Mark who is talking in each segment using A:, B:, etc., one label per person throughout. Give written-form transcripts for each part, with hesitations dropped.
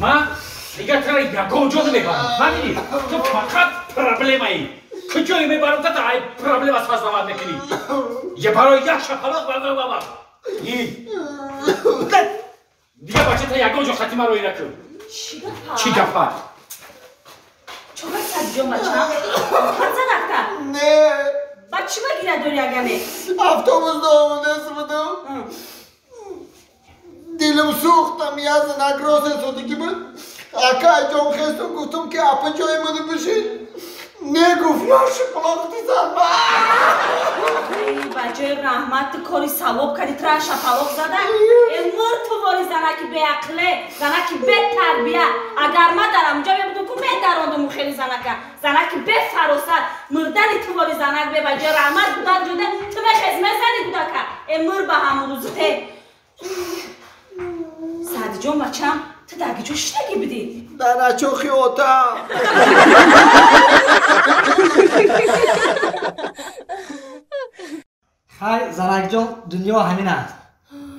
A: من دیگه تو را یکوجا نمیبرم فهمیدی؟ تو فقط پرابلمایی کجایی میبرم تا ای پرابلم از نماد میکنی یه برای یک شپلاق بابا دیگه بچه تا یکوجا خطی من روی نکن چی گفت؟
B: چوبه سادیو مچم؟ خطا نکتا؟
C: نه
B: بچه بگیره دوری اگمه
C: افتوموز دومونده بودم دیلم سوختم یه زنک روزه سودی که بود اکای جام خستم گفتم که اپا جای مده بشین نگفت یا شپلاق دیزن
B: بچه رحمت کاری ثواب کردی ترا شپلاق زدن امور تو واری زنکی به عقله زنکی به تربیه اگر ما در اونجا بیام تو مهدراندم خیلی زنکی به فراست مردن تو واری زنک به بچه رحمت بودن جده تو به خدمت زنی بوده که امور به هم روزته سعدی جان بچم تو درگی جوش نگی بدی
C: در اچوخی اوتا
D: خیلی زنک جان دنیا همین است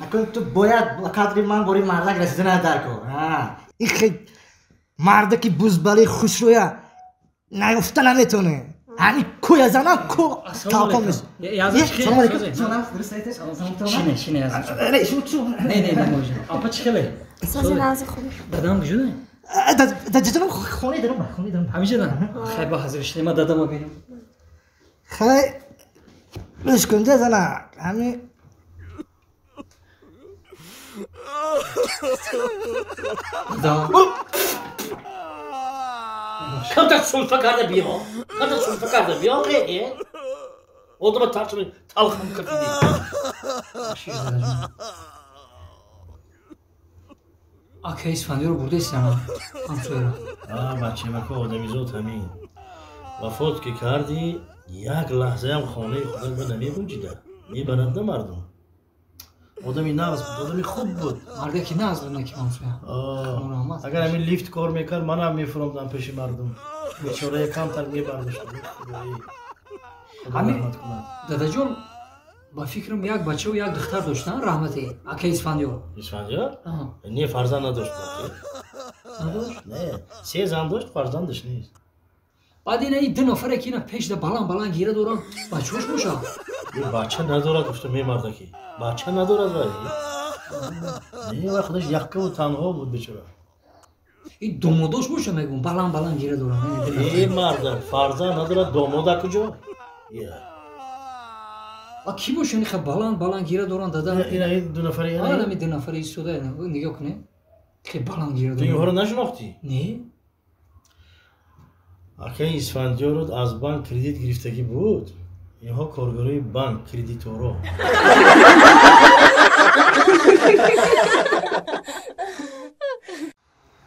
D: اکنون تو باید قدری من باری مردک رسیدن در کن این خیلی مرده که بزبالی خوش رویه نگفته نمیتونه همین کوی زنم کو تاپا میشه سلام علیکم سلام درست
A: شینه یازم
D: نه شو چو
A: نه موجه آپا چی خبره؟
B: سازی نازی خوبی
A: دادم گجوده؟
D: جدم خونه دارم
A: همیشه دارم خیلی با حضور شده ما دادم رو بینم
D: خیلی بشکنده زنم همین
A: کمتر سلطه کرده بیا خیلی o da tartışmayı talhım kırdı. Akay İsfandiyar burada istemem. Hamsuyla.
E: بچه مکه آدمیزاد همین وفات که کردی یک لحظه هم خانه خودت به نمیگنجیده میبرنده مردم آدمی نغز بود آدمی خوب بود
A: مرده که نغز بود نکی همسویا
E: اگر همین لیفت کار میکرد من هم میفرمدم پیش مردم بیچاره کم تر میبردشت
A: همین دادا جون با فکرم یک بچه و یک دختر داشتن رحمتی اکای اسفندیار
E: اسفندیار؟ نه فرزند نداشت
A: نداشت؟
E: نه 3 زن داشت فرزندش نیست
A: بعد این 2 نفره که اینا پیش ده بلند گیره دورن بچه‌اش باشه
E: بچه ندارد گفته میمرده که بچه ندارد ولی نه و خودش یکه و تنها بود بیچاره
A: این دوماداش باشه میگم بلند گیره دورن
E: این مرد فرزند ندارد داماد کجا
A: کی باشه خب بلند گیره دورن دادا
E: این 2 نفره
A: آره می 2 نفره ایستاده نگاه کنه خیلی بلند گیره دورن
E: اینها رو نشناختی
A: نه
E: اکای اسفندیار رو از بانک کردیت گرفتگی بود اینها کارگروی بانک کردیتورو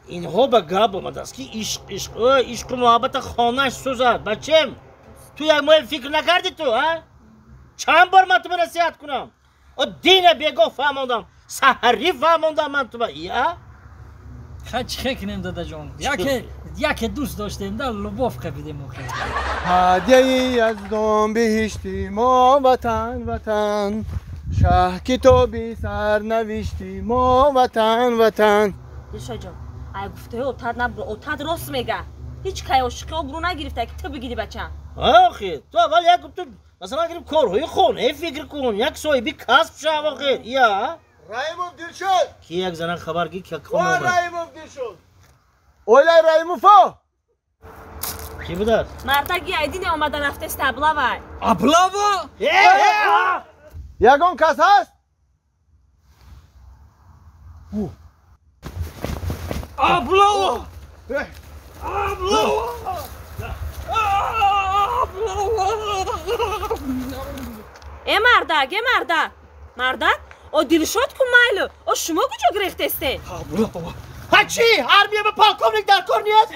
E: اینها به گپ آمده است که عشق و محبت خانه‌اش سوزد بچم تو یک ماه فکر نکردی تو ها چند بار من تو نصیحت کنم دین بیگاه فهموندم سحری فهموندم من تو با
A: خیلی کنیم دادا جان یک دوست داشتیم در لباف خفیدیم
C: هدیه‌ای از دام بهشتی ما وطن شه کتابی سر نوشتی ما وطن
B: دلشاد جان ای گفته اوتاد راست میگه هیچ کای عاشقی برو نگرفته که تو بگیری بچم
E: آخه تو اول یک تو مثلا اگر کارهای خونه فکر کن یک صاحبی کسب شو آخه یا
C: رایمون دلشاد
E: کی یک زنان خبر کی که
C: کام اومد رایمون دلشاد اولای رایمون فا
E: کی بودد
B: مردگی ایدین اومده رفته است ابلاوا
C: یگان کس هست
E: ابلاوا
B: ای مردک او دلشاد کن مایلو او شما کجا گرفته استه
E: هچی هر میه به پاکومنیک در کار نیست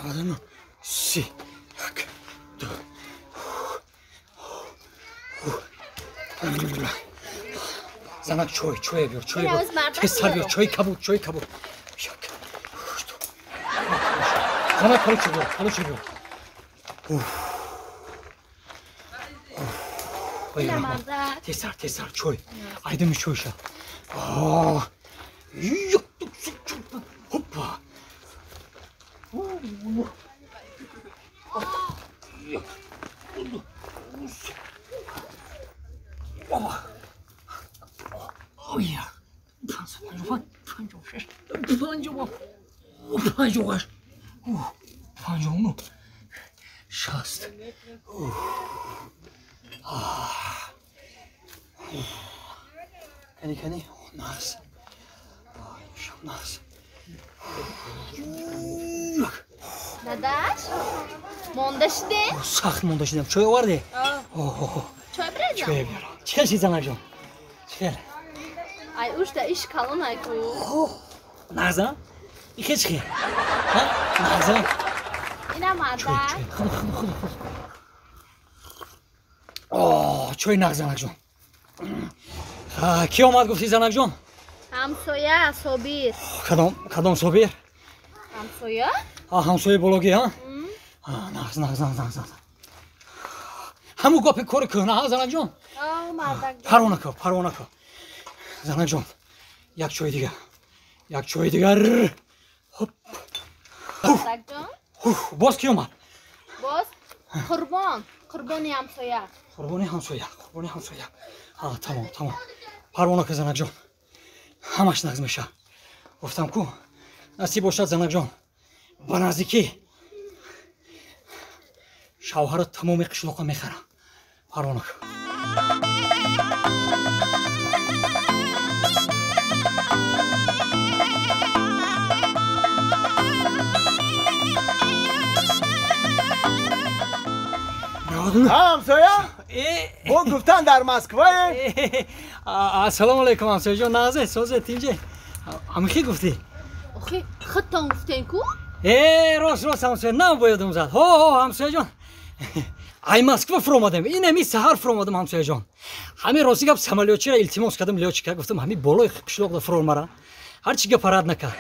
E: آدم 3 1 2 زنک چوی بیار پسر بیار چوی کبود زنک حالا چوی بیار
A: Buyurun. Tesar çoy. Aydın mı çoyşa? Yıktık sıçtık. Hoppa. Oh ya. Panjom. Şast. Kani. Naz. Naz.
F: Dadaş, mondaşıdı.
A: Saxt mondaşıdım. Çöy var de.
F: Çöy biraz ya.
A: Çöy bir. Çel sizden acım. Çel.
F: Ay uçta iş kalın ay ku.
A: Nazan. İki çıkıyor. Ha? Nazan.
F: İnamadı.
A: Çöy Nazan acım. Ki omad gufti Zanak Jon?
F: Hamsoya, Sobir.
A: Kadam Sobir?
F: Hamsoya?
A: Hamsoya bologi ha? Naz. Hamu gopi kori kına ha Zanak Jon?
F: Mardak.
A: Parvona ko. Zanak Jon. Yak çöy digar. Hop.
F: Mardak Jon?
A: Boz ki omad?
F: Boz? Kurban. Kurbani hamsoya.
A: Kurbani hamsoya. Ha tamam. Parvona ko Zanak Jon. Hamash nagzmesha. Goftam ku насиб бошад Занакҷон ба наздикӣ шавҳаро тамоми қишлоқа мехарам. Парвона кун.
C: همسایه با گفتن در مسکوه
A: السلام علیکم همسایه جان. نازه سازه تینجه همخی گفتی؟
F: Oxi, xıttan guften ku?
A: Rost همسایه نبایدم زد. همسایه جان ай Москва фромадем. Инами саҳар фромадам ҳамсоя ҷон. Ҳамин рости гап самолётчиро илтимос кардам лёчика. Гуфтам ҳамин болои қишлоқда фромара. Ҳар чи гапа рад накард.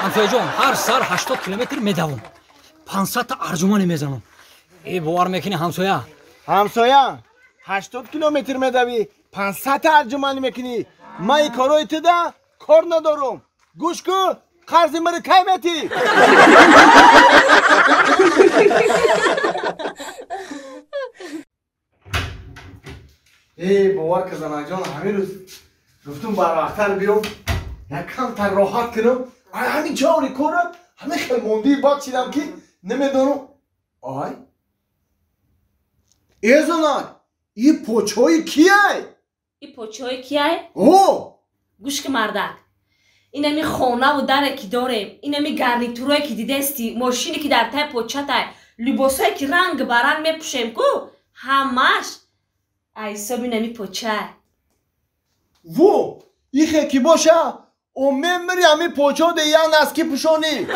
A: ҳамсоя ҷон ҳар сар 80 километр медавам. 500 та арҷумани мезанам. бовар мекунӣ ҳамсоя?
C: همسایه 80 کیلومتر میدوی 500 ارجمانی میکنی من این کارای تو ده کار ندارم گوش کن قرض مرا کی میتی باور که زنک جان همین روز گفتم بر وقتر بیام یک کم تر راحت کنم همین جوری کنم همین خیلی موندی باد چیدم که نمیدونم آی زنک این پوچوی کیه؟
B: این پوچوی کیه؟ گوش که مردک اینمی خونه و دره که داریم اینمی گرنیتورایی که دیدستی ماشینی که در تای پوچتای لباسایی که رنگ برنگ میپوشیم کو همش ایساب اینمی پوچه
C: این خیلی باشه او میمری همی پوچو ده یا نسکی پوشونی